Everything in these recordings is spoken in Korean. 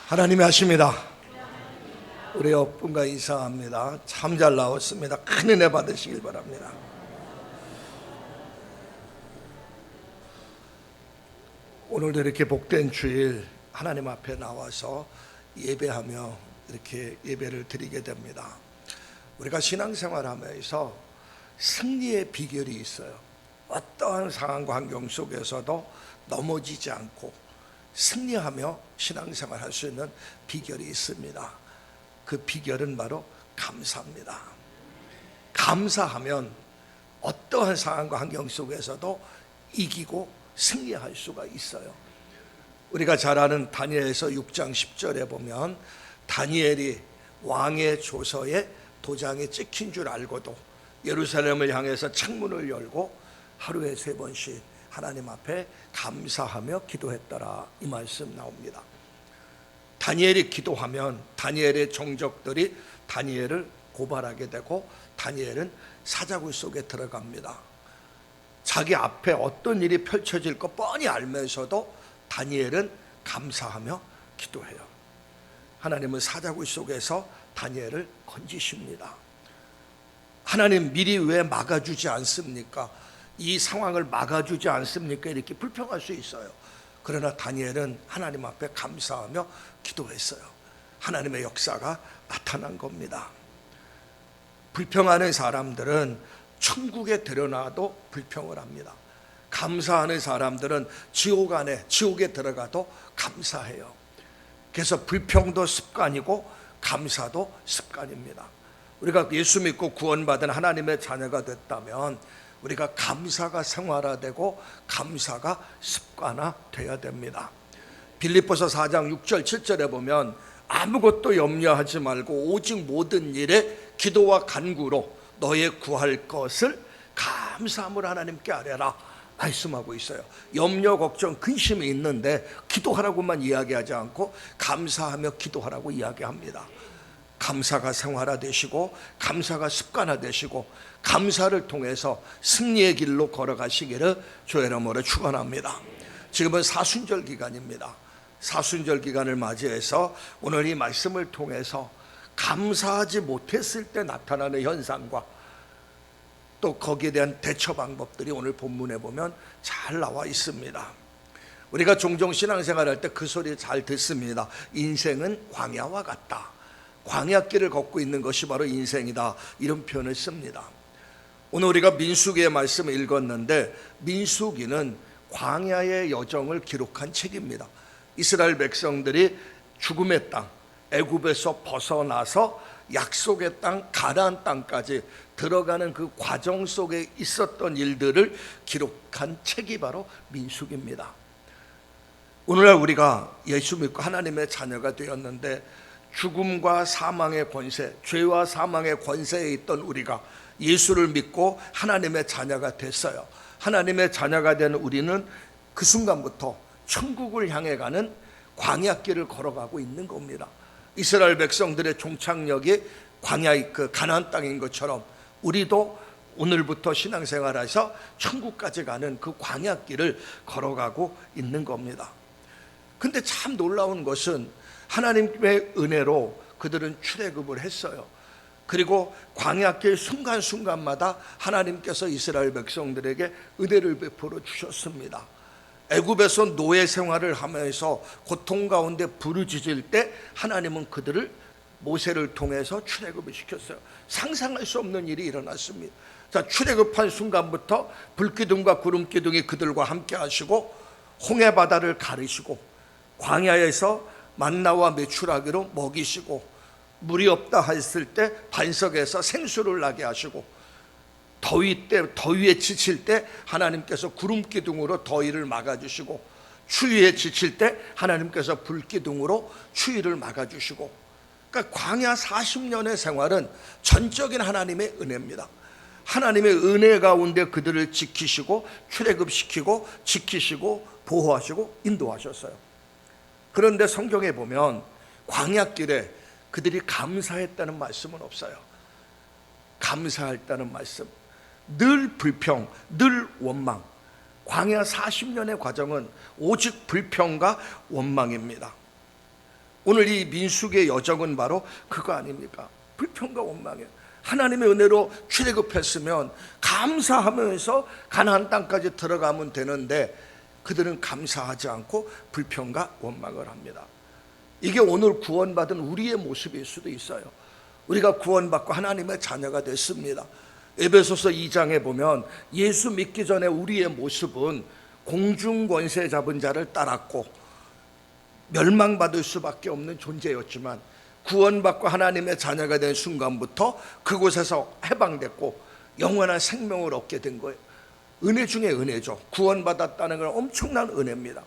하나님이 하십니다. 우리 옆분과 인사합니다. 참 잘 나왔습니다. 큰 은혜 받으시길 바랍니다. 오늘도 이렇게 복된 주일 하나님 앞에 나와서 예배하며 이렇게 예배를 드리게 됩니다. 우리가 신앙생활하면서 승리의 비결이 있어요. 어떠한 상황과 환경 속에서도 넘어지지 않고 승리하며 신앙생활 할 수 있는 비결이 있습니다. 그 비결은 바로 감사입니다. 감사하면 어떠한 상황과 환경 속에서도 이기고 승리할 수가 있어요. 우리가 잘 아는 다니엘서 6장 10절에 보면 다니엘이 왕의 조서에 도장에 찍힌 줄 알고도 예루살렘을 향해서 창문을 열고 하루에 3번씩 하나님 앞에 감사하며 기도했더라, 이 말씀 나옵니다. 다니엘이 기도하면 다니엘의 종족들이 다니엘을 고발하게 되고 다니엘은 사자굴 속에 들어갑니다. 자기 앞에 어떤 일이 펼쳐질 거 뻔히 알면서도 다니엘은 감사하며 기도해요. 하나님은 사자굴 속에서 다니엘을 건지십니다. 하나님 미리 왜 막아주지 않습니까? 이 상황을 막아주지 않습니까? 이렇게 불평할 수 있어요. 그러나 다니엘은 하나님 앞에 감사하며 기도했어요. 하나님의 역사가 나타난 겁니다. 불평하는 사람들은 천국에 들여놔도 불평을 합니다. 감사하는 사람들은 지옥에 들어가도 감사해요. 그래서 불평도 습관이고 감사도 습관입니다. 우리가 예수 믿고 구원받은 하나님의 자녀가 됐다면 우리가 감사가 생활화되고 감사가 습관화되어야 됩니다. 빌립보서 4장 6절 7절에 보면 아무것도 염려하지 말고 오직 모든 일에 기도와 간구로 너의 구할 것을 감사함으로 하나님께 아뢰라 말씀하고 있어요. 염려, 걱정, 근심이 있는데 기도하라고만 이야기하지 않고 감사하며 기도하라고 이야기합니다. 감사가 생활화되시고 감사가 습관화되시고 감사를 통해서 승리의 길로 걸어가시기를 주의 이름으로 축원합니다. 지금은 사순절 기간입니다. 사순절 기간을 맞이해서 오늘 이 말씀을 통해서 감사하지 못했을 때 나타나는 현상과 또 거기에 대한 대처 방법들이 오늘 본문에 보면 잘 나와 있습니다. 우리가 종종 신앙생활할 때 그 소리 잘 듣습니다. 인생은 광야와 같다. 광야길을 걷고 있는 것이 바로 인생이다, 이런 표현을 씁니다. 오늘 우리가 민수기의 말씀을 읽었는데 민수기는 광야의 여정을 기록한 책입니다. 이스라엘 백성들이 죽음의 땅 애굽에서 벗어나서 약속의 땅 가나안 땅까지 들어가는 그 과정 속에 있었던 일들을 기록한 책이 바로 민수기입니다. 오늘날 우리가 예수 믿고 하나님의 자녀가 되었는데 죽음과 사망의 권세, 죄와 사망의 권세에 있던 우리가 예수를 믿고 하나님의 자녀가 됐어요. 하나님의 자녀가 된 우리는 그 순간부터 천국을 향해 가는 광야길을 걸어가고 있는 겁니다. 이스라엘 백성들의 종착역이 광야의 그 가나안 땅인 것처럼 우리도 오늘부터 신앙생활해서 천국까지 가는 그 광야길을 걸어가고 있는 겁니다. 근데 참 놀라운 것은 하나님의 은혜로 그들은 출애굽을 했어요. 그리고 광야길 순간순간마다 하나님께서 이스라엘 백성들에게 은혜를 베풀어 주셨습니다. 애굽에서 노예 생활을 하면서 고통 가운데 부르짖을 때 하나님은 그들을 모세를 통해서 출애굽을 시켰어요. 상상할 수 없는 일이 일어났습니다. 자, 출애굽한 순간부터 불기둥과 구름기둥이 그들과 함께 하시고 홍해 바다를 가르시고 광야에서 만나와 메추라기로 먹이시고 물이 없다 했을 때 반석에서 생수를 나게 하시고 더위에 지칠 때 하나님께서 구름기둥으로 더위를 막아주시고 추위에 지칠 때 하나님께서 불기둥으로 추위를 막아주시고, 그러니까 광야 40년의 생활은 전적인 하나님의 은혜입니다. 하나님의 은혜 가운데 그들을 지키시고 출애굽시키고 지키시고 보호하시고 인도하셨어요. 그런데 성경에 보면 광야길에 그들이 감사했다는 말씀은 없어요. 감사했다는 말씀, 늘 불평, 늘 원망. 광야 40년의 과정은 오직 불평과 원망입니다. 오늘 이 민수기의 여정은 바로 그거 아닙니까? 불평과 원망이에요. 하나님의 은혜로 출애굽했으면 감사하면서 가나안 땅까지 들어가면 되는데 그들은 감사하지 않고 불평과 원망을 합니다. 이게 오늘 구원받은 우리의 모습일 수도 있어요. 우리가 구원받고 하나님의 자녀가 됐습니다. 에베소서 2장에 보면 예수 믿기 전에 우리의 모습은 공중 권세 잡은 자를 따랐고 멸망받을 수밖에 없는 존재였지만 구원받고 하나님의 자녀가 된 순간부터 그곳에서 해방됐고 영원한 생명을 얻게 된 거예요. 은혜 중에 은혜죠. 구원받았다는 건 엄청난 은혜입니다.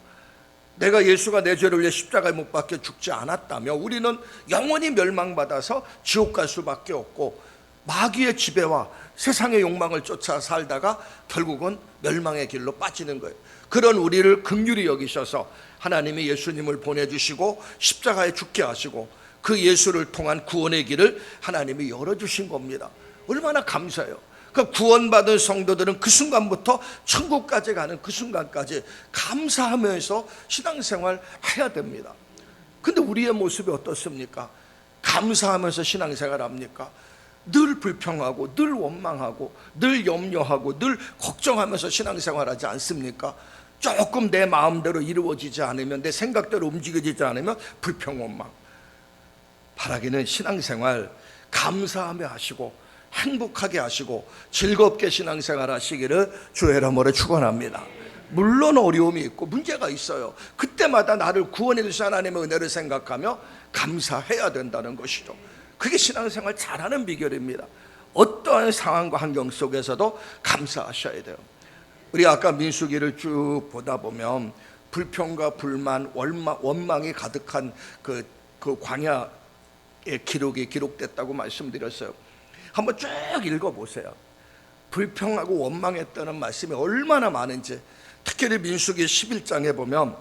내가 예수가 내 죄를 위해 십자가에 못 박혀 죽지 않았다면 우리는 영원히 멸망받아서 지옥 갈 수밖에 없고 마귀의 지배와 세상의 욕망을 쫓아 살다가 결국은 멸망의 길로 빠지는 거예요. 그런 우리를 긍휼히 여기셔서 하나님이 예수님을 보내주시고 십자가에 죽게 하시고 그 예수를 통한 구원의 길을 하나님이 열어주신 겁니다. 얼마나 감사해요. 그 구원받은 성도들은 그 순간부터 천국까지 가는 그 순간까지 감사하면서 신앙생활 해야 됩니다. 근데 우리의 모습이 어떻습니까? 감사하면서 신앙생활 합니까? 늘 불평하고 늘 원망하고 늘 염려하고 늘 걱정하면서 신앙생활하지 않습니까? 조금 내 마음대로 이루어지지 않으면, 내 생각대로 움직여지지 않으면 불평 원망. 바라기는 신앙생활 감사하며 하시고 행복하게 하시고 즐겁게 신앙생활 하시기를 주의 이름으로 축원합니다. 물론 어려움이 있고 문제가 있어요. 그때마다 나를 구원해 주신 하나님의 은혜를 생각하며 감사해야 된다는 것이죠. 그게 신앙생활 잘하는 비결입니다. 어떠한 상황과 환경 속에서도 감사하셔야 돼요. 우리 아까 민수기를 쭉 보다 보면 불평과 불만, 원망이 가득한 그 광야의 기록이 기록됐다고 말씀드렸어요. 한번 쭉 읽어보세요. 불평하고 원망했다는 말씀이 얼마나 많은지. 특히 민수기 11장에 보면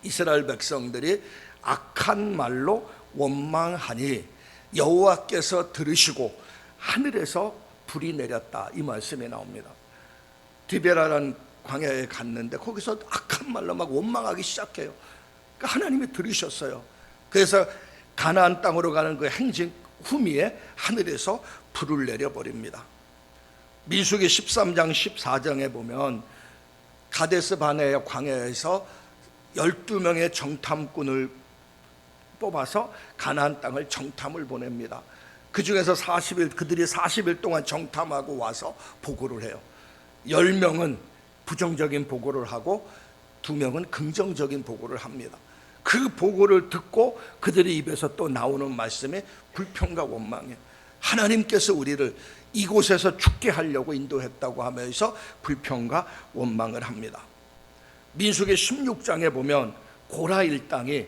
이스라엘 백성들이 악한 말로 원망하니 여호와께서 들으시고 하늘에서 불이 내렸다, 이 말씀이 나옵니다. 디베라라는 광야에 갔는데 거기서 악한 말로 막 원망하기 시작해요. 그러니까 하나님이 들으셨어요. 그래서 가나안 땅으로 가는 그 행진 후미에 하늘에서 불을 내려버립니다. 민수기 13장 14장에 보면 가데스 바네의 광야에서 12명의 정탐꾼을 뽑아서 가나안 땅을 정탐을 보냅니다. 그 중에서 그들이 40일 동안 정탐하고 와서 보고를 해요. 10명은 부정적인 보고를 하고 2명은 긍정적인 보고를 합니다. 그 보고를 듣고 그들의 입에서 또 나오는 말씀이 불평과 원망이에요. 하나님께서 우리를 이곳에서 죽게 하려고 인도했다고 하면서 불평과 원망을 합니다. 민수기 16장에 보면 고라 일당이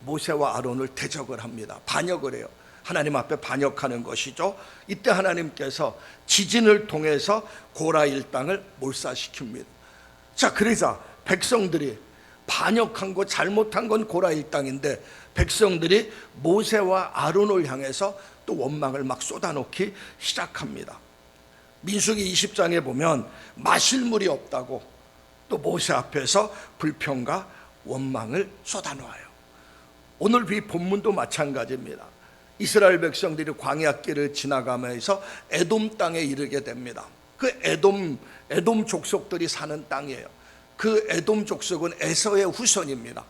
모세와 아론을 대적을 합니다. 반역을 해요. 하나님 앞에 반역하는 것이죠. 이때 하나님께서 지진을 통해서 고라 일당을 몰살시킵니다. 자, 그러자 백성들이 반역한 거, 잘못한 건 고라 일당인데 백성들이 모세와 아론을 향해서 또 원망을 막 쏟아놓기 시작합니다. 민수기 20장에 보면 마실 물이 없다고 또 모세 앞에서 불평과 원망을 쏟아놓아요. 오늘 이 본문도 마찬가지입니다. 이스라엘 백성들이 광야길을 지나가면서 에돔 땅에 이르게 됩니다. 그 에돔 족속들이 사는 땅이에요. 그 에돔 족속은 에서의 후손입니다.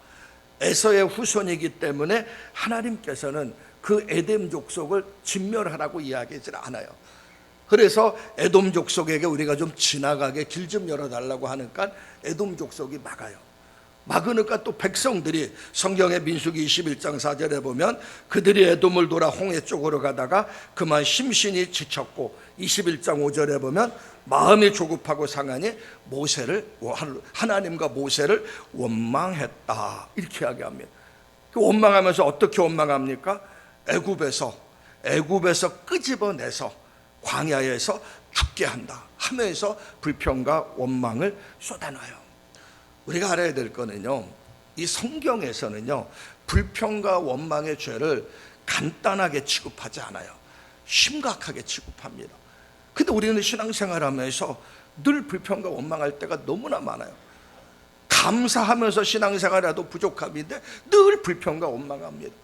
에서의 후손이기 때문에 하나님께서는 그 에돔 족속을 진멸하라고 이야기하지 않아요. 그래서 에돔 족속에게 우리가 좀 지나가게 길 좀 열어달라고 하니까 에돔 족속이 막아요. 막으니까 또 백성들이 성경의 민수기 21장 4절에 보면 그들이 에돔을 돌아 홍해 쪽으로 가다가 그만 심신이 지쳤고 21장 5절에 보면 마음이 조급하고 상하니 하나님과 모세를 원망했다, 이렇게 이야기합니다. 원망하면서 어떻게 원망합니까? 애굽에서 끄집어내서 광야에서 죽게 한다 하면서 불평과 원망을 쏟아놔요. 우리가 알아야 될 거는요, 이 성경에서는요 불평과 원망의 죄를 간단하게 취급하지 않아요. 심각하게 취급합니다. 근데 우리는 신앙생활하면서 늘 불평과 원망할 때가 너무나 많아요. 감사하면서 신앙생활해도 부족함인데 늘 불평과 원망합니다.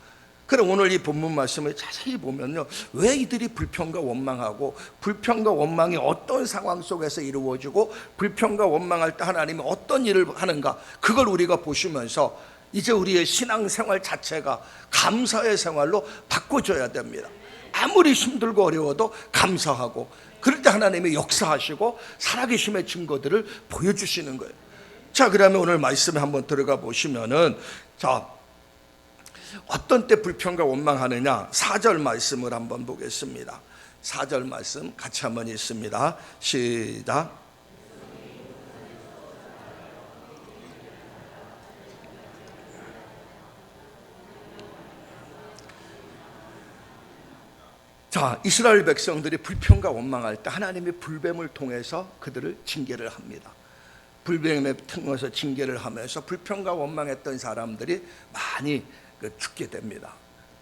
그럼 오늘 이 본문 말씀을 자세히 보면요, 왜 이들이 불평과 원망하고 불평과 원망이 어떤 상황 속에서 이루어지고 불평과 원망할 때 하나님이 어떤 일을 하는가, 그걸 우리가 보시면서 이제 우리의 신앙생활 자체가 감사의 생활로 바꿔줘야 됩니다. 아무리 힘들고 어려워도 감사하고, 그럴 때 하나님이 역사하시고 살아계심의 증거들을 보여주시는 거예요. 자, 그러면 오늘 말씀에 한번 들어가 보시면은, 자, 어떤 때 불평과 원망하느냐, 4절 말씀을 한번 보겠습니다. 4절 말씀 같이 한번 읽습니다. 시작. 자, 이스라엘 백성들이 불평과 원망할 때 하나님이 불뱀을 통해서 그들을 징계를 합니다. 불뱀을 통해서 징계를 하면서 불평과 원망했던 사람들이 많이 죽게 됩니다.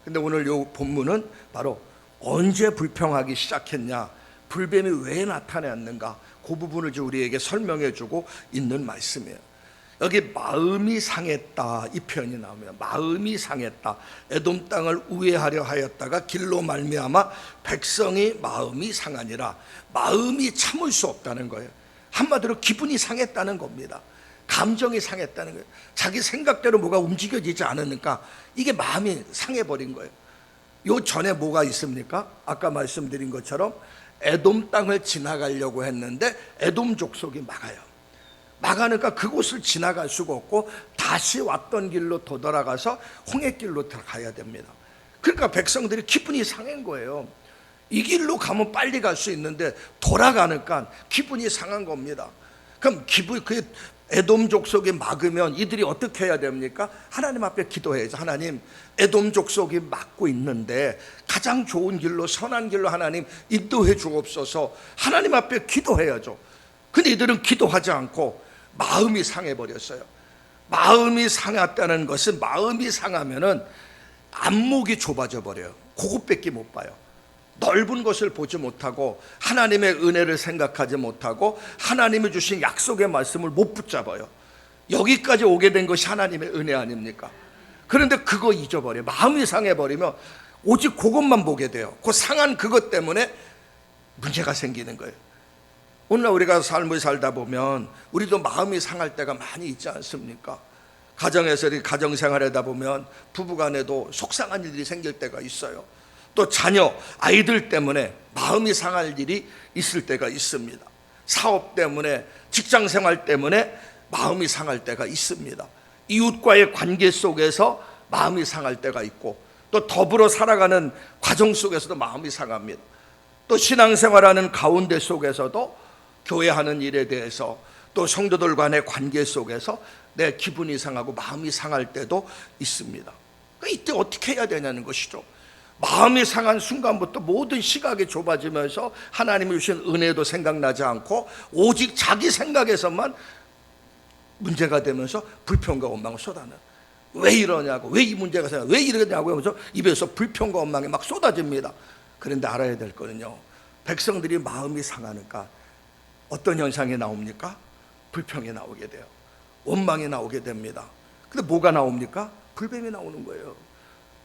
근데 오늘 이 본문은 바로 언제 불평하기 시작했냐, 불뱀이 왜 나타났는가, 그 부분을 우리에게 설명해 주고 있는 말씀이에요. 여기 마음이 상했다, 이 표현이 나오면 마음이 상했다, 에돔 땅을 우회하려 하였다가 길로 말미암아 백성이 마음이 상하니라. 마음이 참을 수 없다는 거예요. 한마디로 기분이 상했다는 겁니다. 감정이 상했다는 거예요. 자기 생각대로 뭐가 움직여지지 않으니까 이게 마음이 상해버린 거예요. 요 전에 뭐가 있습니까? 아까 말씀드린 것처럼 에돔 땅을 지나가려고 했는데 에돔 족속이 막으니까 그곳을 지나갈 수가 없고 다시 왔던 길로 되돌아가서 홍해길로 들어가야 됩니다. 그러니까 백성들이 기분이 상한 거예요. 이 길로 가면 빨리 갈 수 있는데 돌아가니까 기분이 상한 겁니다. 그럼 그 에돔 족속이 막으면 이들이 어떻게 해야 됩니까? 하나님 앞에 기도해야죠. 하나님, 에돔 족속이 막고 있는데 가장 좋은 길로, 선한 길로 하나님 인도해 주옵소서. 하나님 앞에 기도해야죠. 근데 이들은 기도하지 않고 마음이 상해버렸어요. 마음이 상했다는 것은, 마음이 상하면은 안목이 좁아져 버려요. 그것밖에 못 봐요. 넓은 것을 보지 못하고 하나님의 은혜를 생각하지 못하고 하나님이 주신 약속의 말씀을 못 붙잡아요. 여기까지 오게 된 것이 하나님의 은혜 아닙니까? 그런데 그거 잊어버려요. 마음이 상해버리면 오직 그것만 보게 돼요. 그 상한 그것 때문에 문제가 생기는 거예요. 오늘날 우리가 삶을 살다 보면 우리도 마음이 상할 때가 많이 있지 않습니까? 가정에서 가정생활하다 보면 부부간에도 속상한 일이 생길 때가 있어요. 또 자녀, 아이들 때문에 마음이 상할 일이 있을 때가 있습니다. 사업 때문에, 직장생활 때문에 마음이 상할 때가 있습니다. 이웃과의 관계 속에서 마음이 상할 때가 있고, 또 더불어 살아가는 과정 속에서도 마음이 상합니다. 또 신앙생활하는 가운데 속에서도 교회하는 일에 대해서, 또 성도들 간의 관계 속에서 내 기분이 상하고 마음이 상할 때도 있습니다. 그러니까 이때 어떻게 해야 되냐는 것이죠. 마음이 상한 순간부터 모든 시각이 좁아지면서 하나님이 주신 은혜도 생각나지 않고 오직 자기 생각에서만 문제가 되면서 불평과 원망을 쏟아내는, 왜 이러냐고, 왜 이 문제가 생겨, 왜 이러냐고 하면서 입에서 불평과 원망이 막 쏟아집니다. 그런데 알아야 될 거는요, 백성들이 마음이 상하니까 어떤 현상이 나옵니까? 불평이 나오게 돼요. 원망이 나오게 됩니다. 근데 뭐가 나옵니까? 불뱀이 나오는 거예요.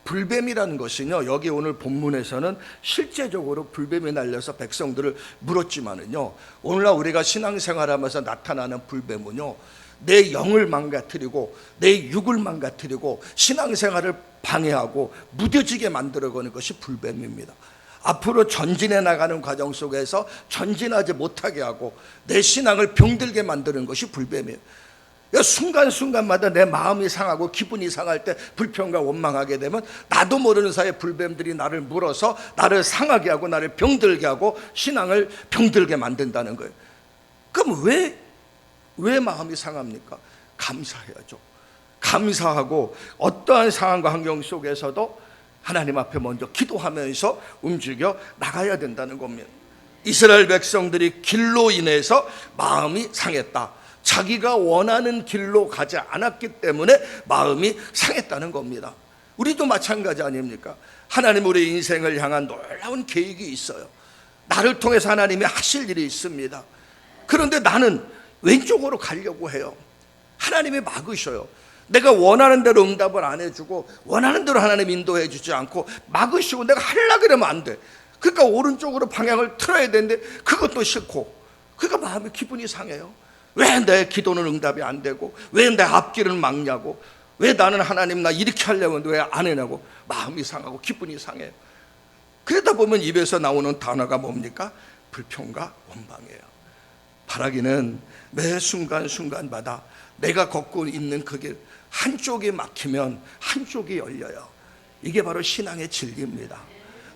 불뱀이라는 것은요, 여기 오늘 본문에서는 실제적으로 불뱀이 날려서 백성들을 물었지만은요, 오늘날 우리가 신앙생활하면서 나타나는 불뱀은요, 내 영을 망가뜨리고 내 육을 망가뜨리고 신앙생활을 방해하고 무뎌지게 만들어가는 것이 불뱀입니다. 앞으로 전진해 나가는 과정 속에서 전진하지 못하게 하고 내 신앙을 병들게 만드는 것이 불뱀이에요. 순간순간마다 내 마음이 상하고 기분이 상할 때 불평과 원망하게 되면 나도 모르는 사이에 불뱀들이 나를 물어서 나를 상하게 하고 나를 병들게 하고 신앙을 병들게 만든다는 거예요. 그럼 왜 마음이 상합니까? 감사해야죠. 감사하고 어떠한 상황과 환경 속에서도 하나님 앞에 먼저 기도하면서 움직여 나가야 된다는 겁니다. 이스라엘 백성들이 길로 인해서 마음이 상했다. 자기가 원하는 길로 가지 않았기 때문에 마음이 상했다는 겁니다. 우리도 마찬가지 아닙니까? 하나님 우리 인생을 향한 놀라운 계획이 있어요. 나를 통해서 하나님이 하실 일이 있습니다. 그런데 나는 왼쪽으로 가려고 해요. 하나님이 막으셔요. 내가 원하는 대로 응답을 안 해주고 원하는 대로 하나님 인도해 주지 않고 막으시고 내가 하려고 그러면 안 돼. 그러니까 오른쪽으로 방향을 틀어야 되는데 그것도 싫고, 그러니까 마음이 기분이 상해요. 왜 내 기도는 응답이 안 되고, 왜 내 앞길을 막냐고, 왜 나는 하나님 나 이렇게 하려면 왜 안 해냐고 마음이 상하고 기분이 상해요. 그러다 보면 입에서 나오는 단어가 뭡니까? 불평과 원망이에요. 바라기는 매 순간순간마다 내가 걷고 있는 그 길 한쪽이 막히면 한쪽이 열려요. 이게 바로 신앙의 진리입니다.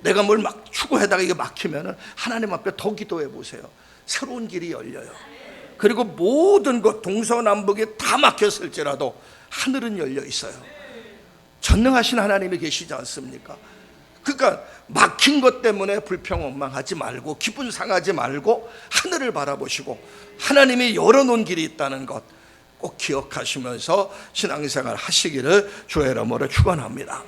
내가 뭘 막 추구하다가 이게 막히면 하나님 앞에 더 기도해 보세요. 새로운 길이 열려요. 그리고 모든 것 동서남북이 다 막혔을지라도 하늘은 열려 있어요. 전능하신 하나님이 계시지 않습니까? 그러니까 막힌 것 때문에 불평 원망하지 말고 기분 상하지 말고 하늘을 바라보시고 하나님이 열어놓은 길이 있다는 것 꼭 기억하시면서 신앙생활 하시기를 주의 이름으로 축원합니다.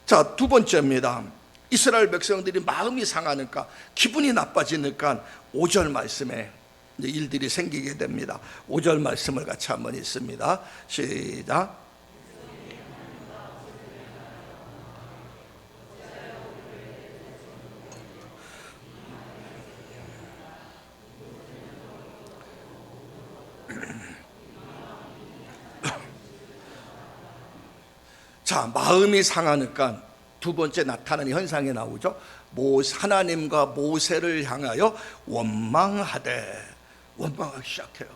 자, 두 번째입니다. 이스라엘 백성들이 마음이 상하니까, 기분이 나빠지니까 5절 말씀에 이제 일들이 생기게 됩니다. 5절 말씀을 같이 한번 읽습니다. 시작. 자, 마음이 상하니까 두 번째 나타나는 현상이 나오죠. 하나님과 모세를 향하여 원망하되, 원망하기 시작해요.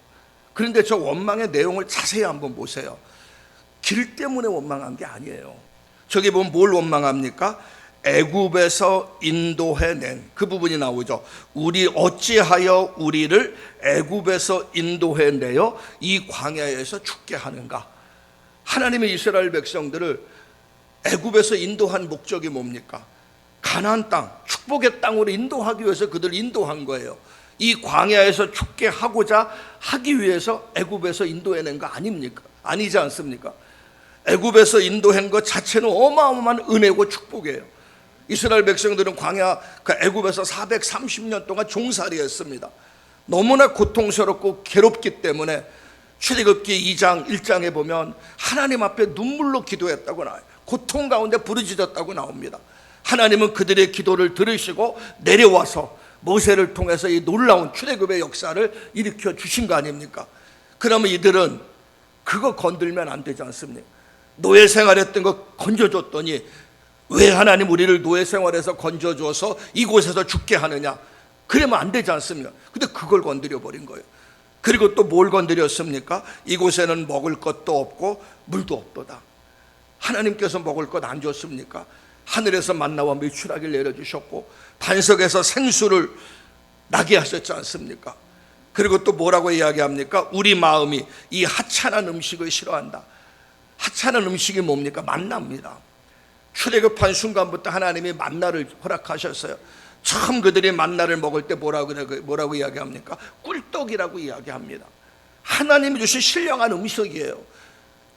그런데 저 원망의 내용을 자세히 한번 보세요. 길 때문에 원망한 게 아니에요. 저기 보면 뭘 원망합니까? 애굽에서 인도해낸 그 부분이 나오죠. 우리 어찌하여 우리를 애굽에서 인도해내어 이 광야에서 죽게 하는가? 하나님의 이스라엘 백성들을 애굽에서 인도한 목적이 뭡니까? 가나안 땅, 축복의 땅으로 인도하기 위해서 그들을 인도한 거예요. 이 광야에서 죽게 하고자 하기 위해서 애굽에서 인도해낸 거 아닙니까? 아니지 않습니까? 애굽에서 인도한 것 자체는 어마어마한 은혜고 축복이에요. 이스라엘 백성들은 광야, 애굽에서 430년 동안 종살이했습니다. 너무나 고통스럽고 괴롭기 때문에 출애굽기 2장 1장에 보면 하나님 앞에 눈물로 기도했다고 나와요. 고통 가운데 부르짖었다고 나옵니다. 하나님은 그들의 기도를 들으시고 내려와서 모세를 통해서 이 놀라운 출애굽의 역사를 일으켜 주신 거 아닙니까? 그러면 이들은 그거 건들면 안 되지 않습니까? 노예 생활했던 거 건져줬더니 왜 하나님 우리를 노예 생활에서 건져줘서 이곳에서 죽게 하느냐? 그러면 안 되지 않습니까? 근데 그걸 건드려 버린 거예요. 그리고 또 뭘 건드렸습니까? 이곳에는 먹을 것도 없고 물도 없도다. 하나님께서 먹을 것 안 줬습니까? 하늘에서 만나와 메추라기를 내려주셨고 반석에서 생수를 나게 하셨지 않습니까? 그리고 또 뭐라고 이야기합니까? 우리 마음이 이 하찮은 음식을 싫어한다. 하찮은 음식이 뭡니까? 만나입니다. 출애굽한 순간부터 하나님이 만나를 허락하셨어요. 처음 그들이 만나를 먹을 때 뭐라고 이야기합니까? 꿀떡이라고 이야기합니다. 하나님이 주신 신령한 음식이에요.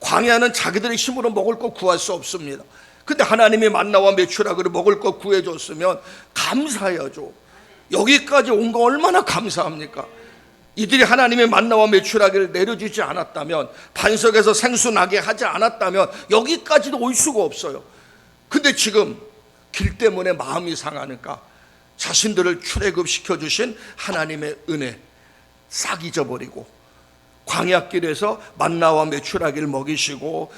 광야는 자기들의 힘으로 먹을 것 구할 수 없습니다. 근데 하나님이 만나와 메추라기를 먹을 것 구해줬으면 감사해야죠. 여기까지 온 거 얼마나 감사합니까? 이들이 하나님의 만나와 메추라기를 내려주지 않았다면, 반석에서 생수 나게 하지 않았다면 여기까지도 올 수가 없어요. 근데 지금 길 때문에 마음이 상하니까 자신들을 출애굽시켜 주신 하나님의 은혜 싹 잊어버리고, 광야길에서 만나와 메추라기를 먹이시고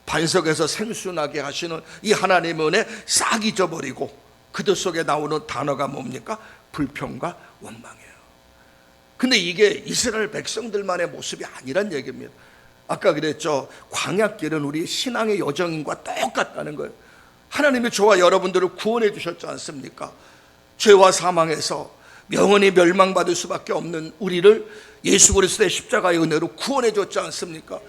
반석에서 생수나게 하시는 이 하나님의 은혜 싹 잊어버리고 그들 속에 나오는 단어가 뭡니까? 불평과 원망이에요. 근데 이게 이스라엘 백성들만의 모습이 아니란 얘기입니다. 아까 그랬죠. 광야길은 우리 신앙의 여정과 똑같다는 거예요. 하나님이 저와 여러분들을 구원해 주셨지 않습니까? 죄와 사망에서 영원히 멸망받을 수밖에 없는 우리를 예수 그리스도의 십자가의 은혜로 구원해 줬지 않습니까?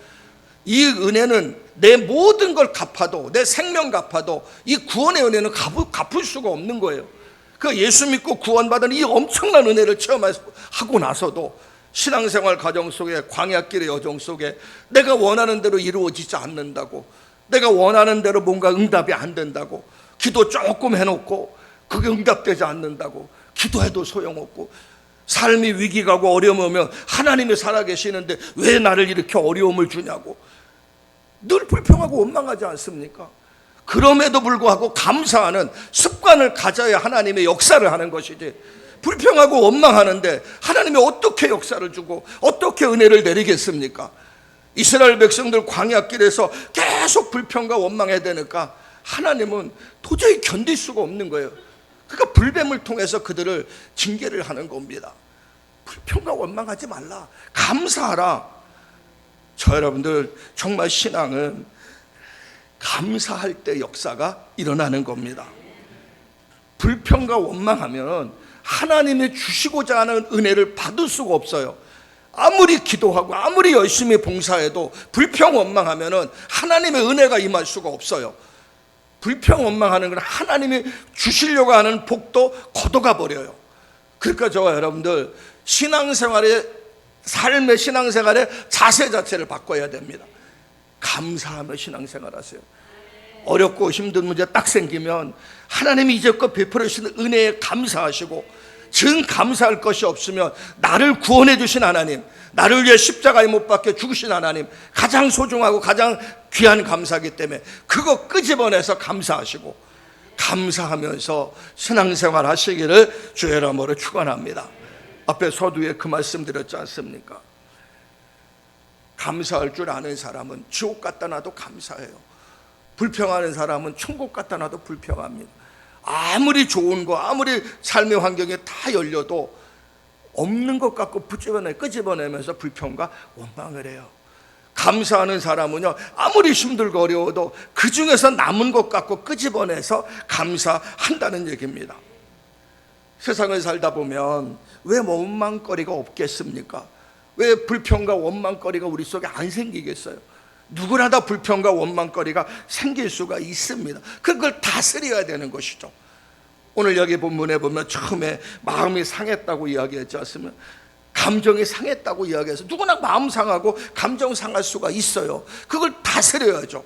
이 은혜는 내 모든 걸 갚아도, 내 생명 갚아도 이 구원의 은혜는 갚을 수가 없는 거예요. 그 예수 믿고 구원받은 이 엄청난 은혜를 체험하고 나서도 신앙생활 과정 속에, 광야길의 여정 속에 내가 원하는 대로 이루어지지 않는다고, 내가 원하는 대로 뭔가 응답이 안 된다고, 기도 조금 해놓고 그게 응답되지 않는다고, 기도해도 소용없고, 삶이 위기가고 어려움 오면 하나님이 살아계시는데 왜 나를 이렇게 어려움을 주냐고 늘 불평하고 원망하지 않습니까? 그럼에도 불구하고 감사하는 습관을 가져야 하나님의 역사를 하는 것이지, 불평하고 원망하는데 하나님이 어떻게 역사를 주고 어떻게 은혜를 내리겠습니까? 이스라엘 백성들 광야길에서 계속 불평과 원망해야 되니까 하나님은 도저히 견딜 수가 없는 거예요. 그러니까 불뱀을 통해서 그들을 징계를 하는 겁니다. 불평과 원망하지 말라, 감사하라. 저 여러분들, 정말 신앙은 감사할 때 역사가 일어나는 겁니다. 불평과 원망하면 하나님이 주시고자 하는 은혜를 받을 수가 없어요. 아무리 기도하고 아무리 열심히 봉사해도 불평 원망하면 하나님의 은혜가 임할 수가 없어요. 불평 원망하는 건 하나님이 주시려고 하는 복도 걷어가 버려요. 그러니까 저와 여러분들 신앙생활의 삶의 신앙생활의 자세 자체를 바꿔야 됩니다. 감사하며 신앙생활하세요. 어렵고 힘든 문제 딱 생기면 하나님이 이제껏 베풀어 주신 은혜에 감사하시고, 정 감사할 것이 없으면 나를 구원해 주신 하나님, 나를 위해 십자가에 못 박혀 죽으신 하나님, 가장 소중하고 가장 귀한 감사이기 때문에 그거 끄집어내서 감사하시고 감사하면서 신앙생활 하시기를 주의 이름으로 축원합니다. 앞에 서두에 그 말씀 드렸지 않습니까? 감사할 줄 아는 사람은 지옥 갖다 놔도 감사해요. 불평하는 사람은 천국 갖다 놔도 불평합니다. 아무리 좋은 거, 아무리 삶의 환경이 다 열려도 없는 것 같고 끄집어내면서 불평과 원망을 해요. 감사하는 사람은요, 아무리 힘들고 어려워도 그 중에서 남은 것 같고 끄집어내서 감사한다는 얘기입니다. 세상을 살다 보면 왜 원망거리가 없겠습니까? 왜 불평과 원망거리가 우리 속에 안 생기겠어요? 누구나 다 불평과 원망거리가 생길 수가 있습니다. 그걸 다스려야 되는 것이죠. 오늘 여기 본문에 보면 처음에 마음이 상했다고 이야기했지 않습니까? 감정이 상했다고 이야기해서 누구나 마음 상하고 감정 상할 수가 있어요. 그걸 다스려야죠.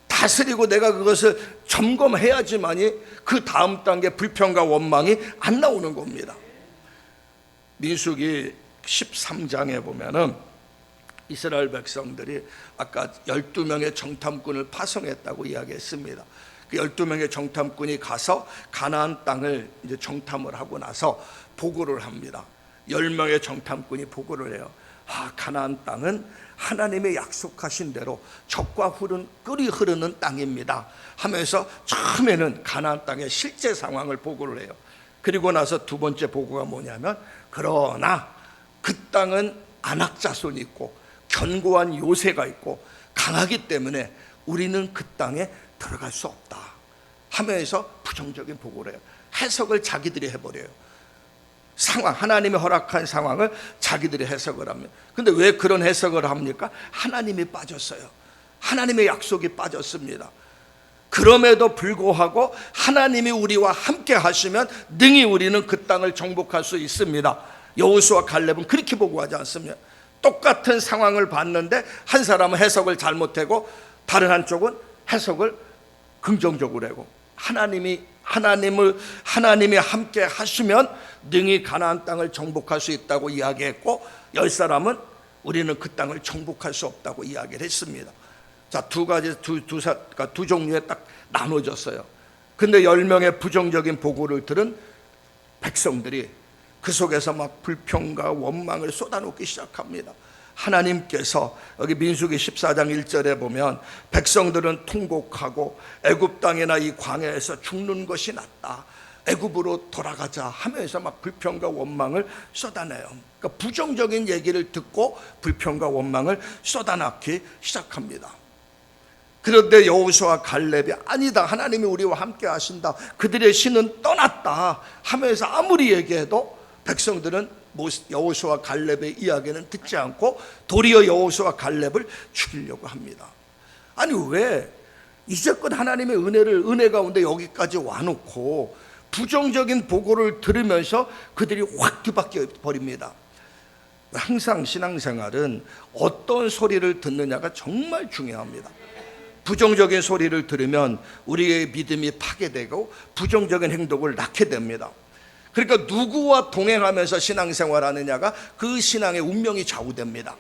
다스리고 내가 그것을 점검해야지만이 그 다음 단계 불평과 원망이 안 나오는 겁니다. 민수기 13장에 보면은 이스라엘 백성들이 아까 12명의 정탐꾼을 파송했다고 이야기했습니다. 그 12명의 정탐꾼이 가서 가나안 땅을 이제 정탐을 하고 나서 보고를 합니다. 10명의 정탐꾼이 보고를 해요. 가나안 땅은 하나님의 약속하신 대로 젖과 꿀이 흐르는 땅입니다 하면서 처음에는 가나안 땅의 실제 상황을 보고를 해요. 그리고 나서 두 번째 보고가 뭐냐면, 그러나 그 땅은 안악 자손이 있고 견고한 요새가 있고 강하기 때문에 우리는 그 땅에 들어갈 수 없다 하면서 부정적인 보고를 해요. 해석을 자기들이 해버려요. 상황, 하나님이 허락한 상황을 자기들이 해석을 합니다. 근데 왜 그런 해석을 합니까? 하나님이 빠졌어요. 하나님의 약속이 빠졌습니다. 그럼에도 불구하고 하나님이 우리와 함께 하시면 능히 우리는 그 땅을 정복할 수 있습니다. 여호수아 칼렙은 그렇게 보고하지 않습니까? 똑같은 상황을 봤는데 한 사람은 해석을 잘못하고 다른 한쪽은 해석을 긍정적으로 하고, 하나님이 함께 하시면 능히 가나안 땅을 정복할 수 있다고 이야기했고, 10사람은 우리는 그 땅을 정복할 수 없다고 이야기를 했습니다. 자, 두 종류에 딱 나눠졌어요. 근데 10명의 부정적인 보고를 들은 백성들이 그 속에서 막 불평과 원망을 쏟아놓기 시작합니다. 하나님께서 여기 민수기 14장 1절에 보면 백성들은 통곡하고 애굽 땅이나 이 광야에서 죽는 것이 낫다, 애굽으로 돌아가자 하면서 막 불평과 원망을 쏟아내요. 그러니까 부정적인 얘기를 듣고 불평과 원망을 쏟아넣기 시작합니다. 그런데 여호수아 갈렙이 아니다, 하나님이 우리와 함께 하신다, 그들의 신은 떠났다 하면서 아무리 얘기해도 백성들은 여호수아 갈렙의 이야기는 듣지 않고 도리어 여호수아 갈렙을 죽이려고 합니다. 아니, 왜 이제껏 하나님의 은혜 가운데 여기까지 와놓고 부정적인 보고를 들으면서 그들이 확 뒤바뀌어 버립니다. 항상 신앙생활은 어떤 소리를 듣느냐가 정말 중요합니다. 부정적인 소리를 들으면 우리의 믿음이 파괴되고 부정적인 행동을 낳게 됩니다. 그러니까 누구와 동행하면서 신앙생활하느냐가 그 신앙의 운명이 좌우됩니다.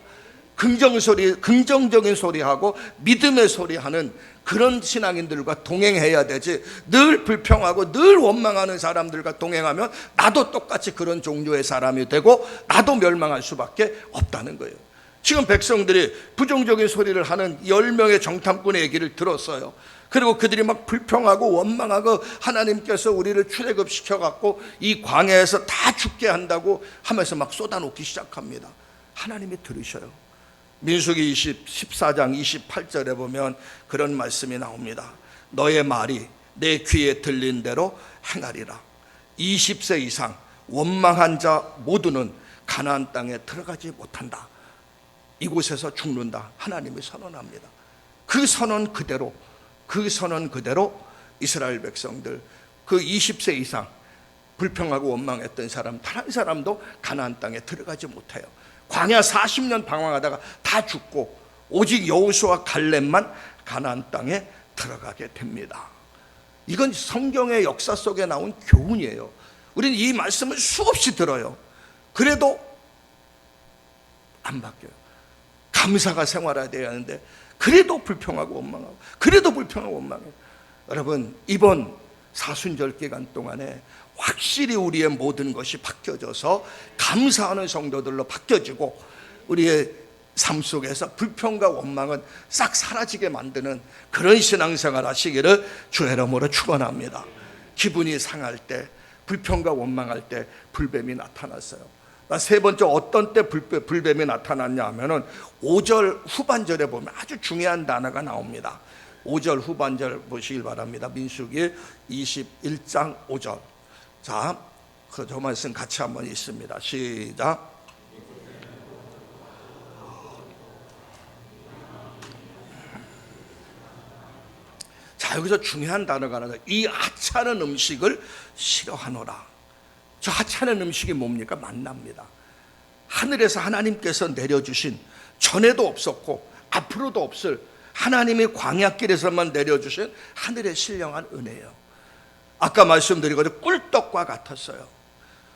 긍정적인 소리하고 믿음의 소리하는 그런 신앙인들과 동행해야 되지, 늘 불평하고 늘 원망하는 사람들과 동행하면 나도 똑같이 그런 종류의 사람이 되고 나도 멸망할 수밖에 없다는 거예요. 지금 백성들이 부정적인 소리를 하는 10명의 정탐꾼의 얘기를 들었어요. 그리고 그들이 막 불평하고 원망하고 하나님께서 우리를 출애굽시켜갖고 이 광야에서 다 죽게 한다고 하면서 막 쏟아놓기 시작합니다. 하나님이 들으셔요. 민수기 14장 28절에 보면 그런 말씀이 나옵니다. 너의 말이 내 귀에 들린 대로 행하리라. 20세 이상 원망한 자 모두는 가나안 땅에 들어가지 못한다. 이곳에서 죽는다. 하나님이 선언합니다. 그 선언 그대로 이스라엘 백성들, 그 20세 이상 불평하고 원망했던 사람 단 한 사람도 가나안 땅에 들어가지 못해요. 광야 40년 방황하다가 다 죽고 오직 여호수아 갈렙만 가나안 땅에 들어가게 됩니다. 이건 성경의 역사 속에 나온 교훈이에요. 우리는 이 말씀을 수없이 들어요. 그래도 안 바뀌어요. 감사가 생활해야 되는데 그래도 불평하고 원망하고, 그래도 불평하고 원망해요. 여러분, 이번 사순절 기간 동안에 확실히 우리의 모든 것이 바뀌어져서 감사하는 성도들로 바뀌어지고 우리의 삶 속에서 불평과 원망은 싹 사라지게 만드는 그런 신앙생활 하시기를 주의 이름으로 축원합니다. 기분이 상할 때, 불평과 원망할 때 불뱀이 나타났어요. 세 번째 어떤 때 불뱀이 나타났냐 하면은 5절 후반절에 보면 아주 중요한 단어가 나옵니다. 5절 후반절 보시길 바랍니다. 민수기 21장 5절. 자, 저 말씀 같이 한번 읽습니다. 시작. 자, 여기서 중요한 단어가 하나, 이 하찮은 음식을 싫어하노라. 저 하찮은 음식이 뭡니까? 만나입니다. 하늘에서 하나님께서 내려주신, 전에도 없었고 앞으로도 없을 하나님이 광야길에서만 내려주신 하늘의 신령한 은혜예요. 아까 말씀드리거든요. 꿀떡과 같았어요.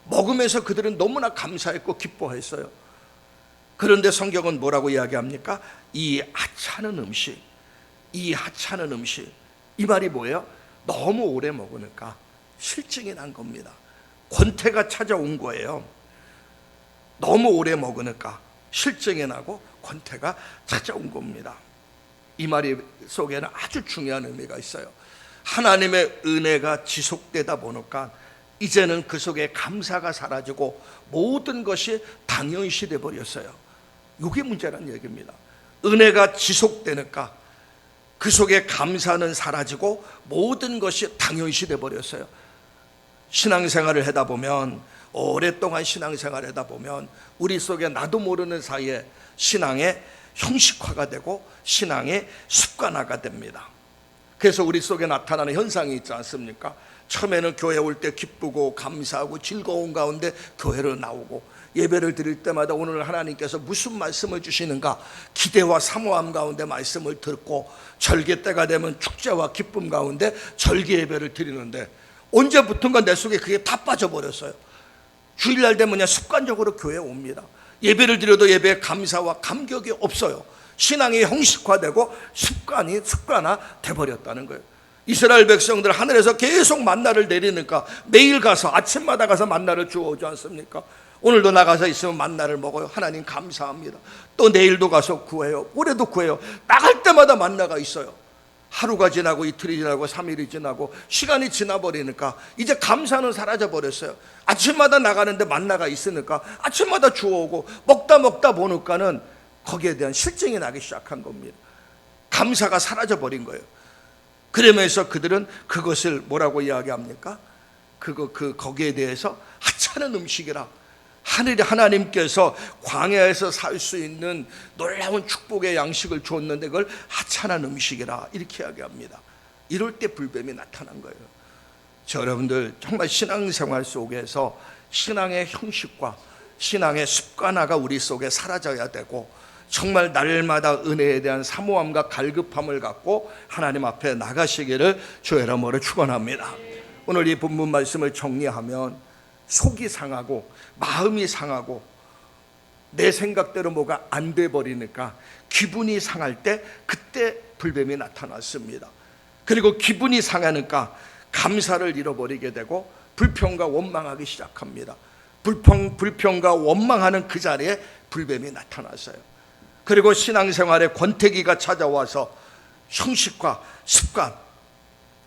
먹으면서 그들은 너무나 감사했고 기뻐했어요. 그런데 성경은 뭐라고 이야기합니까? 이 하찮은 음식, 이 말이 뭐예요? 너무 오래 먹으니까 실증이 난 겁니다. 권태가 찾아온 거예요. 너무 오래 먹으니까 실증이 나고 권태가 찾아온 겁니다. 이 말이 속에는 아주 중요한 의미가 있어요. 하나님의 은혜가 지속되다 보니까 이제는 그 속에 감사가 사라지고 모든 것이 당연시 돼 버렸어요. 이게 문제란 얘기입니다. 은혜가 지속되니까 그 속에 감사는 사라지고 모든 것이 당연시 돼 버렸어요. 신앙생활을 하다 보면, 오랫동안 신앙생활을 하다 보면 우리 속에 나도 모르는 사이에 신앙의 형식화가 되고 신앙의 습관화가 됩니다. 그래서 우리 속에 나타나는 현상이 있지 않습니까? 처음에는 교회 올 때 기쁘고 감사하고 즐거운 가운데 교회로 나오고, 예배를 드릴 때마다 오늘 하나님께서 무슨 말씀을 주시는가 기대와 사모함 가운데 말씀을 듣고, 절기 때가 되면 축제와 기쁨 가운데 절기 예배를 드리는데 언제부턴가 내 속에 그게 다 빠져버렸어요. 주일날 되면 그냥 습관적으로 교회에 옵니다. 예배를 드려도 예배에 감사와 감격이 없어요. 신앙이 형식화되고 습관화 돼버렸다는 거예요. 이스라엘 백성들 하늘에서 계속 만나를 내리니까 매일 가서, 아침마다 가서 만나를 주워오지 않습니까? 오늘도 나가서 있으면 만나를 먹어요. 하나님 감사합니다. 또 내일도 가서 구해요. 올해도 구해요. 나갈 때마다 만나가 있어요. 하루가 지나고 이틀이 지나고 3일이 지나고 시간이 지나버리니까 이제 감사는 사라져버렸어요. 아침마다 나가는데 만나가 있으니까 아침마다 주워오고 먹다 보니까는 거기에 대한 실증이 나기 시작한 겁니다. 감사가 사라져버린 거예요. 그러면서 그들은 그것을 뭐라고 이야기합니까? 거기에 대해서 하찮은 음식이라, 하나님께서 광야에서 살 수 있는 놀라운 축복의 양식을 줬는데 그걸 하찮은 음식이라 이렇게 이야기합니다. 이럴 때 불뱀이 나타난 거예요. 저 여러분들 정말 신앙생활 속에서 신앙의 형식과 신앙의 습관화가 우리 속에 사라져야 되고, 정말 날마다 은혜에 대한 사모함과 갈급함을 갖고 하나님 앞에 나가시기를 주의 이름으로 축원합니다. 오늘 이 본문 말씀을 정리하면 속이 상하고 마음이 상하고 내 생각대로 뭐가 안 돼 버리니까 기분이 상할 때 그때 불뱀이 나타났습니다. 그리고 기분이 상하니까 감사를 잃어버리게 되고 불평과 원망하기 시작합니다. 불평과 원망하는 그 자리에 불뱀이 나타났어요. 그리고 신앙생활에 권태기가 찾아와서 형식과 습관,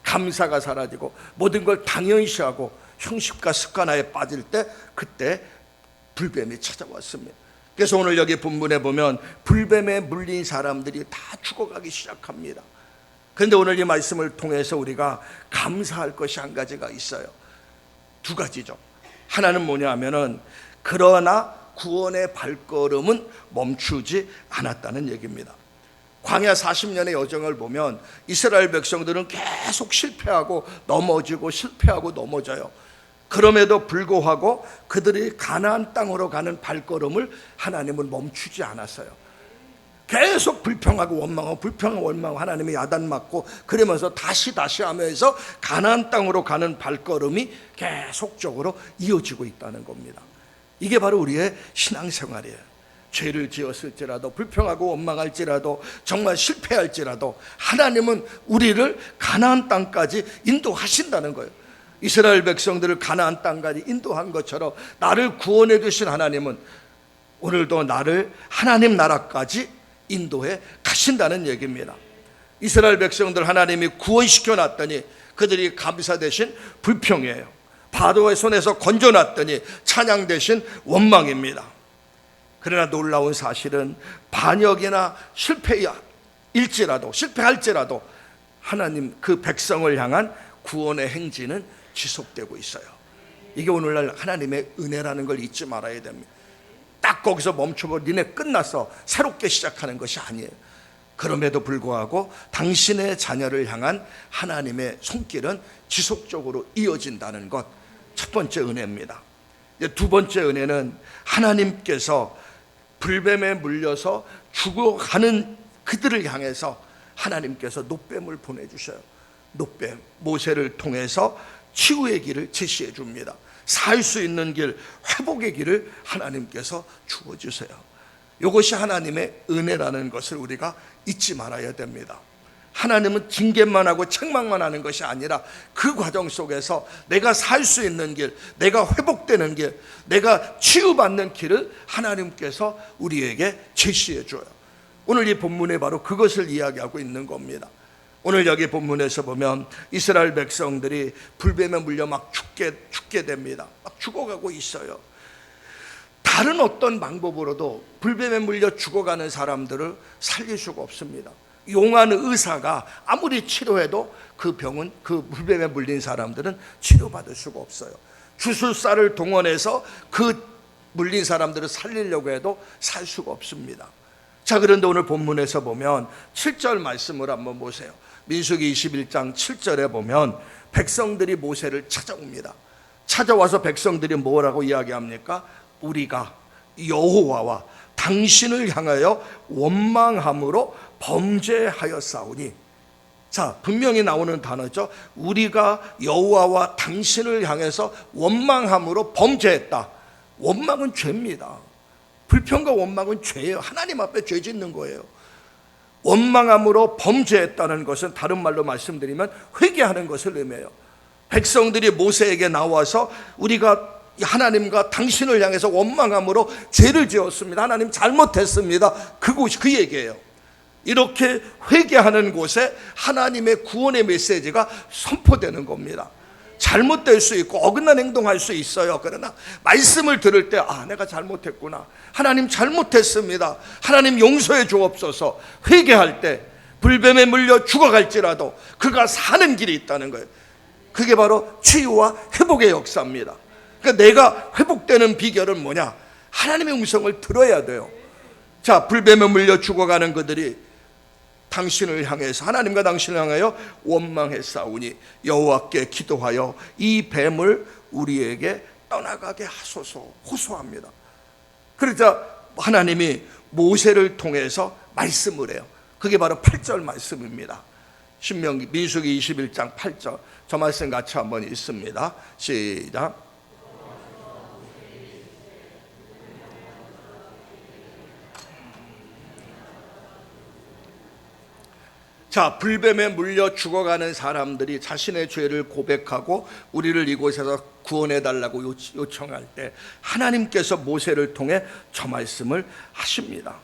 감사가 사라지고 모든 걸 당연시하고 형식과 습관화에 빠질 때 그때 불뱀이 찾아왔습니다. 그래서 오늘 여기 본문에 보면 불뱀에 물린 사람들이 다 죽어가기 시작합니다. 그런데 오늘 이 말씀을 통해서 우리가 감사할 것이 한 가지가 있어요. 두 가지죠. 하나는 뭐냐 하면은 그러나 구원의 발걸음은 멈추지 않았다는 얘기입니다. 광야 40년의 여정을 보면 이스라엘 백성들은 계속 실패하고 넘어지고 실패하고 넘어져요. 그럼에도 불구하고 그들이 가나안 땅으로 가는 발걸음을 하나님은 멈추지 않았어요. 계속 불평하고 원망하고 불평하고 원망하고 하나님이 야단 맞고 그러면서 다시 하면서 가나안 땅으로 가는 발걸음이 계속적으로 이어지고 있다는 겁니다. 이게 바로 우리의 신앙생활이에요. 죄를 지었을지라도 불평하고 원망할지라도 정말 실패할지라도 하나님은 우리를 가나안 땅까지 인도하신다는 거예요. 이스라엘 백성들을 가나안 땅까지 인도한 것처럼 나를 구원해 주신 하나님은 오늘도 나를 하나님 나라까지 인도해 가신다는 얘기입니다. 이스라엘 백성들 하나님이 구원시켜 놨더니 그들이 감사 대신 불평이에요. 바로의 손에서 건져놨더니 찬양 대신 원망입니다. 그러나 놀라운 사실은 반역이나 실패할지라도 하나님 그 백성을 향한 구원의 행진은 지속되고 있어요. 이게 오늘날 하나님의 은혜라는 걸 잊지 말아야 됩니다. 딱 거기서 멈춰버리고 니네 끝났어 새롭게 시작하는 것이 아니에요. 그럼에도 불구하고 당신의 자녀를 향한 하나님의 손길은 지속적으로 이어진다는 것, 첫 번째 은혜입니다. 두 번째 은혜는 하나님께서 불뱀에 물려서 죽어가는 그들을 향해서 하나님께서 놋뱀을 보내주셔요. 놋뱀, 모세를 통해서 치유의 길을 제시해 줍니다. 살 수 있는 길, 회복의 길을 하나님께서 주어주세요. 이것이 하나님의 은혜라는 것을 우리가 잊지 말아야 됩니다. 하나님은 징계만 하고 책망만 하는 것이 아니라 그 과정 속에서 내가 살 수 있는 길, 내가 회복되는 길, 내가 치유받는 길을 하나님께서 우리에게 제시해 줘요. 오늘 이 본문에 바로 그것을 이야기하고 있는 겁니다. 오늘 여기 본문에서 보면 이스라엘 백성들이 불뱀에 물려 막 죽게 됩니다. 막 죽어가고 있어요. 다른 어떤 방법으로도 불뱀에 물려 죽어가는 사람들을 살릴 수가 없습니다. 용한 의사가 아무리 치료해도 그 병은, 그 불뱀에 물린 사람들은 치료받을 수가 없어요. 주술사를 동원해서 그 물린 사람들을 살리려고 해도 살 수가 없습니다. 자, 그런데 오늘 본문에서 보면 7절 말씀을 한번 보세요. 민수기 21장 7절에 보면 백성들이 모세를 찾아옵니다. 찾아와서 백성들이 뭐라고 이야기합니까? 우리가 여호와와 당신을 향하여 원망함으로 범죄하였사오니. 자, 분명히 나오는 단어죠. 우리가 여호와와 당신을 향해서 원망함으로 범죄했다. 원망은 죄입니다. 불평과 원망은 죄예요. 하나님 앞에 죄 짓는 거예요. 원망함으로 범죄했다는 것은 다른 말로 말씀드리면 회개하는 것을 의미해요. 백성들이 모세에게 나와서 우리가 하나님과 당신을 향해서 원망함으로 죄를 지었습니다. 하나님 잘못했습니다. 그곳이 그 얘기예요. 이렇게 회개하는 곳에 하나님의 구원의 메시지가 선포되는 겁니다. 잘못될 수 있고 어긋난 행동할 수 있어요. 그러나 말씀을 들을 때 내가 잘못했구나, 하나님 잘못했습니다, 하나님 용서해 주옵소서, 회개할 때 불뱀에 물려 죽어갈지라도 그가 사는 길이 있다는 거예요. 그게 바로 치유와 회복의 역사입니다. 그러니까 내가 회복되는 비결은 뭐냐? 하나님의 음성을 들어야 돼요. 자, 불뱀에 물려 죽어가는 그들이 당신을 향해서, 하나님과 당신을 향하여 원망했사오니 여호와께 기도하여 이 뱀을 우리에게 떠나가게 하소서 호소합니다. 그러자 하나님이 모세를 통해서 말씀을 해요. 그게 바로 8절 말씀입니다. 신명기 민수기 21장 8절, 저 말씀 같이 한번 읽습니다. 시작. 자, 불뱀에 물려 죽어가는 사람들이 자신의 죄를 고백하고 우리를 이곳에서 구원해 달라고 요청할 때 하나님께서 모세를 통해 저 말씀을 하십니다.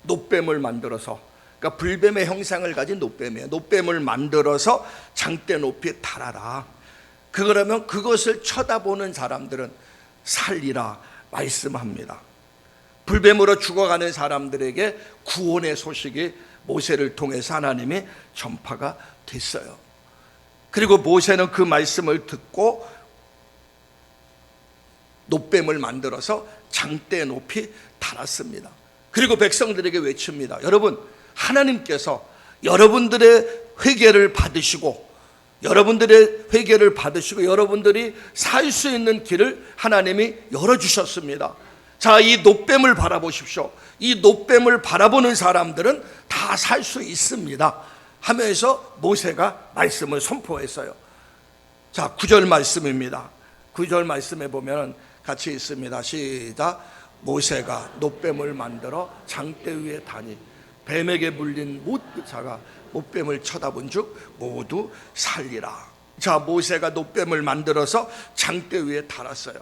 노뱀을 만들어서, 그러니까 불뱀의 형상을 가진 노뱀이에요. 노뱀을 만들어서 장대 높이 달아라. 그러면 그것을 쳐다보는 사람들은 살리라 말씀합니다. 불뱀으로 죽어가는 사람들에게 구원의 소식이 모세를 통해서 하나님이 전파가 됐어요. 그리고 모세는 그 말씀을 듣고 노뱀을 만들어서 장대 높이 달았습니다. 그리고 백성들에게 외칩니다. 여러분, 하나님께서 여러분들의 회개를 받으시고 여러분들이 살 수 있는 길을 하나님이 열어주셨습니다. 자, 이 노뱀을 바라보십시오. 이 노뱀을 바라보는 사람들은 다 살 수 있습니다 하면서 모세가 말씀을 선포했어요. 자, 9절 말씀입니다. 9절 말씀에 보면 같이 있습니다. 시작. 모세가 노뱀을 만들어 장대 위에 다니 뱀에게 물린 모든 자가 노뱀을 쳐다본 즉 모두 살리라. 자, 모세가 노뱀을 만들어서 장대 위에 달았어요.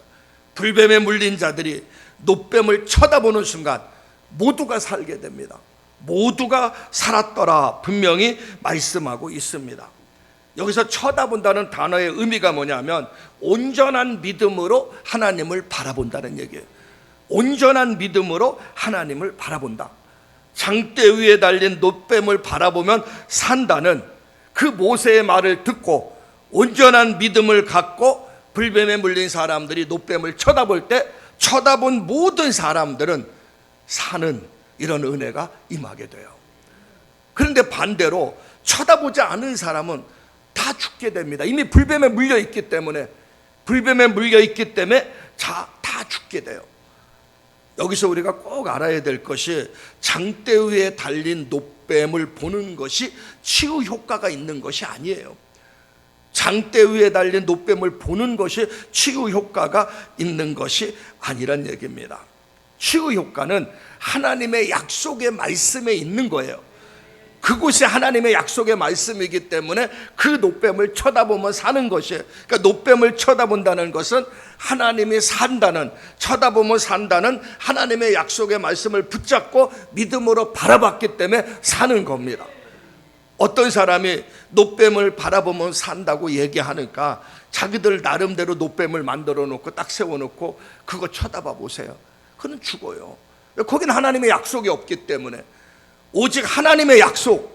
불뱀에 물린 자들이 노뱀을 쳐다보는 순간 모두가 살게 됩니다. 모두가 살았더라 분명히 말씀하고 있습니다. 여기서 쳐다본다는 단어의 의미가 뭐냐면 온전한 믿음으로 하나님을 바라본다는 얘기예요. 온전한 믿음으로 하나님을 바라본다. 장대 위에 달린 노뱀을 바라보면 산다는 그 모세의 말을 듣고 온전한 믿음을 갖고 불뱀에 물린 사람들이 노뱀을 쳐다볼 때 쳐다본 모든 사람들은 사는 이런 은혜가 임하게 돼요. 그런데 반대로 쳐다보지 않은 사람은 다 죽게 됩니다. 이미 불뱀에 물려 있기 때문에 다 죽게 돼요. 여기서 우리가 꼭 알아야 될 것이 장대 위에 달린 노뱀을 보는 것이 치유 효과가 있는 것이 아니에요. 장대 위에 달린 노뱀을 보는 것이 치유 효과가 있는 것이 아니란 얘기입니다. 치유 효과는 하나님의 약속의 말씀에 있는 거예요. 그곳이 하나님의 약속의 말씀이기 때문에 그 노뱀을 쳐다보면 사는 것이에요. 그러니까 노뱀을 쳐다본다는 것은 하나님이 쳐다보면 산다는 하나님의 약속의 말씀을 붙잡고 믿음으로 바라봤기 때문에 사는 겁니다. 어떤 사람이 노뱀을 바라보면 산다고 얘기하니까 자기들 나름대로 노뱀을 만들어 놓고 딱 세워놓고 그거 쳐다봐 보세요. 그는 죽어요. 거기는 하나님의 약속이 없기 때문에 오직 하나님의 약속,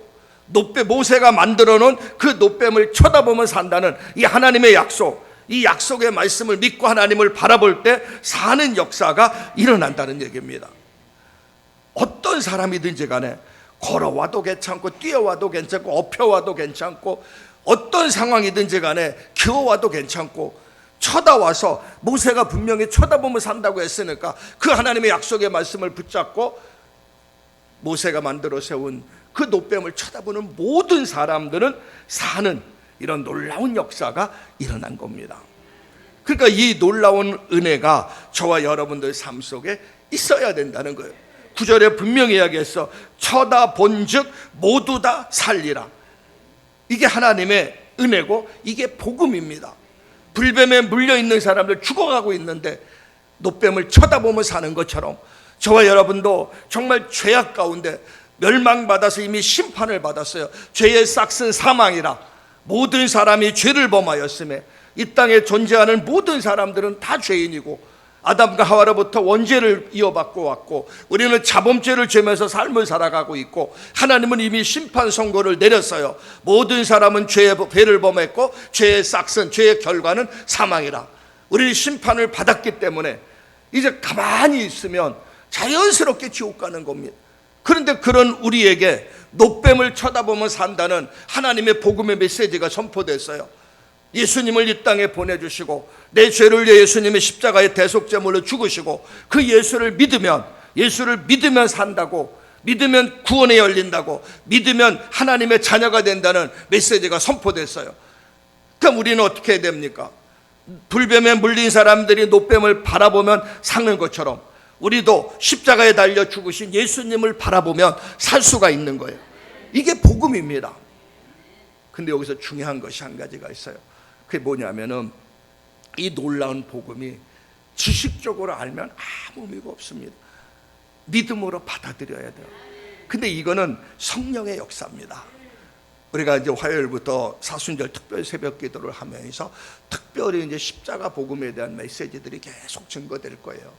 모세가 만들어 놓은 그 노뱀을 쳐다보면 산다는 이 하나님의 약속, 이 약속의 말씀을 믿고 하나님을 바라볼 때 사는 역사가 일어난다는 얘기입니다. 어떤 사람이든지 간에 걸어와도 괜찮고 뛰어와도 괜찮고 엎혀와도 괜찮고 어떤 상황이든지 간에 기어와도 괜찮고 쳐다와서 모세가 분명히 쳐다보면 산다고 했으니까 그 하나님의 약속의 말씀을 붙잡고 모세가 만들어 세운 그 노뱀을 쳐다보는 모든 사람들은 사는 이런 놀라운 역사가 일어난 겁니다. 그러니까 이 놀라운 은혜가 저와 여러분들 삶 속에 있어야 된다는 거예요. 9절에 분명히 이야기했어. 쳐다본 즉 모두 다 살리라. 이게 하나님의 은혜고 이게 복음입니다. 불뱀에 물려있는 사람들 죽어가고 있는데 노뱀을 쳐다보며 사는 것처럼 저와 여러분도 정말 죄악 가운데 멸망받아서 이미 심판을 받았어요. 죄의 싹슨 사망이라 모든 사람이 죄를 범하였음에 이 땅에 존재하는 모든 사람들은 다 죄인이고 아담과 하와로부터 원죄를 이어받고 왔고 우리는 자범죄를 죄면서 삶을 살아가고 있고 하나님은 이미 심판 선고를 내렸어요. 모든 사람은 죄를 범했고 죄의 싹슨, 죄의 결과는 사망이라. 우리는 심판을 받았기 때문에 이제 가만히 있으면 자연스럽게 지옥 가는 겁니다. 그런데 그런 우리에게 노뱀을 쳐다보며 산다는 하나님의 복음의 메시지가 선포됐어요. 예수님을 이 땅에 보내주시고 내 죄를 위해 예수님의 십자가의 대속제물로 죽으시고 그 예수를 믿으면 산다고, 믿으면 구원에 열린다고, 믿으면 하나님의 자녀가 된다는 메시지가 선포됐어요. 그럼 우리는 어떻게 해야 됩니까? 불뱀에 물린 사람들이 노뱀을 바라보면 사는 것처럼 우리도 십자가에 달려 죽으신 예수님을 바라보면 살 수가 있는 거예요. 이게 복음입니다. 근데 여기서 중요한 것이 한 가지가 있어요. 그게 뭐냐면은 이 놀라운 복음이 지식적으로 알면 아무 의미가 없습니다. 믿음으로 받아들여야 돼요. 근데 이거는 성령의 역사입니다. 우리가 이제 화요일부터 사순절 특별 새벽 기도를 하면서 특별히 이제 십자가 복음에 대한 메시지들이 계속 증거될 거예요.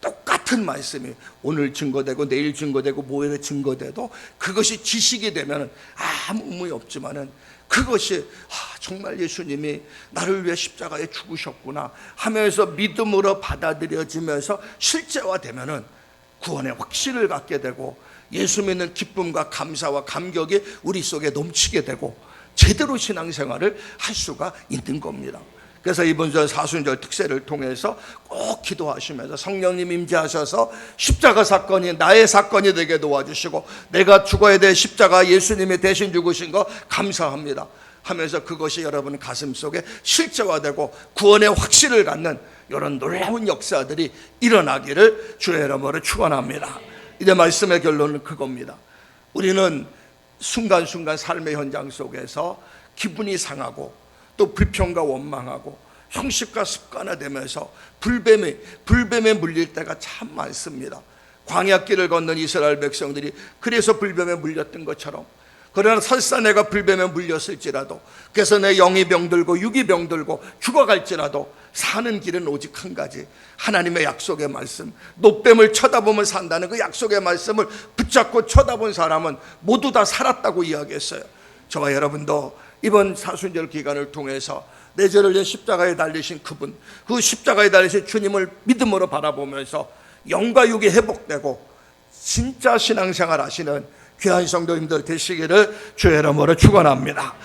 똑같은 말씀이 오늘 증거되고 내일 증거되고 모레 증거돼도 그것이 지식이 되면 아무 의미 없지만은 그것이 정말 예수님이 나를 위해 십자가에 죽으셨구나 하면서 믿음으로 받아들여지면서 실제화되면은 구원의 확신을 갖게 되고 예수 믿는 기쁨과 감사와 감격이 우리 속에 넘치게 되고 제대로 신앙생활을 할 수가 있는 겁니다. 그래서 이번 주 사순절 특세를 통해서 꼭 기도하시면서 성령님 임재하셔서 십자가 사건이 나의 사건이 되게 도와주시고 내가 죽어야 될 십자가 예수님이 대신 죽으신 거 감사합니다 하면서 그것이 여러분 가슴 속에 실제화되고 구원의 확신을 갖는 이런 놀라운 역사들이 일어나기를 주의 이름으로 축원합니다. 이제 말씀의 결론은 그겁니다. 우리는 순간순간 삶의 현장 속에서 기분이 상하고 또 불평과 원망하고 형식과 습관화되면서 불뱀에 물릴 때가 참 많습니다. 광야길을 걷는 이스라엘 백성들이 그래서 불뱀에 물렸던 것처럼, 그러나 설사 내가 불뱀에 물렸을지라도, 그래서 내 영이 병들고 육이 병들고 죽어갈지라도 사는 길은 오직 한 가지, 하나님의 약속의 말씀, 노뱀을 쳐다보면 산다는 그 약속의 말씀을 붙잡고 쳐다본 사람은 모두 다 살았다고 이야기했어요. 저와 여러분도 이번 사순절 기간을 통해서 내 죄를 위해 십자가에 달리신 그분, 그 십자가에 달리신 주님을 믿음으로 바라보면서 영과 육이 회복되고 진짜 신앙생활 하시는 귀한 성도님들 되시기를 주의 이름으로 축원합니다.